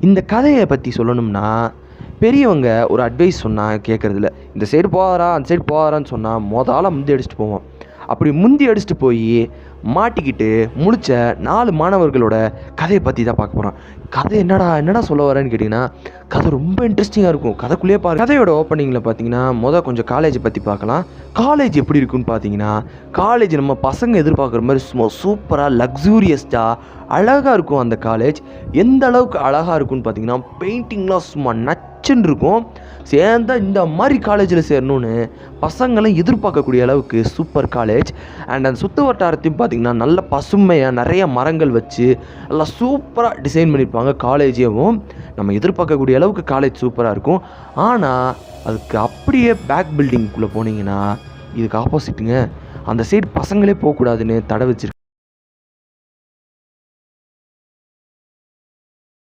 இந்த கதையை பற்றி சொல்லணும்னா, பெரியவங்க ஒரு அட்வைஸ் சொன்னா கேட்கறதில்ல. இந்த சைடு போகாதடா, அந்த சைடு போகாதடான்னு சொன்னா ஆளா முந்தி அடிச்சுட்டு போவோம். அப்படி முந்தி அடிச்சுட்டு போய் மாட்டிக்கிட்டு முழிச்ச 4 மாணவர்களோட கதையை பற்றி தான் பார்க்க போகிறோம். கதை என்னடா சொல்ல வரேன்னு கேட்டிங்கன்னா, கதை ரொம்ப இன்ட்ரெஸ்டிங்காக இருக்கும். கதைக்குள்ளேயே கதையோட ஓப்பனிங்கில் பார்த்தீங்கன்னா, கொஞ்சம் காலேஜை பற்றி பார்க்கலாம். காலேஜ் எப்படி இருக்குன்னு பார்த்தீங்கன்னா, காலேஜ் நம்ம பசங்க எதிர்பார்க்குற மாதிரி சும்மா சூப்பராக லக்ஸூரியஸ்டாக அழகாக இருக்கும். அந்த காலேஜ் எந்த அளவுக்கு அழகாக இருக்குன்னு பார்த்தீங்கன்னா, பெயிண்டிங்லாம் சும்மா நச்சுன்னு இருக்கும். சேர்ந்தா இந்த மாதிரி காலேஜில் சேரணும்னு பசங்களும் எதிர்பார்க்கக்கூடிய அளவுக்கு சூப்பர் காலேஜ். அண்ட் அந்த சுற்று வட்டாரத்தையும் பார்த்திங்கன்னா நல்ல பசுமையாக நிறைய மரங்கள் வச்சு நல்லா சூப்பராக டிசைன் பண்ணியிருப்பாங்க. காலேஜையும் நம்ம எதிர்பார்க்கக்கூடிய அளவுக்கு காலேஜ் சூப்பராக இருக்கும். ஆனால் அதுக்கு அப்படியே பேக் பில்டிங்குள்ளே போனீங்கன்னா இதுக்கு ஆப்போசிட்டுங்க. அந்த சைடு பசங்களே போகக்கூடாதுன்னு தடை வச்சுருக்காங்க.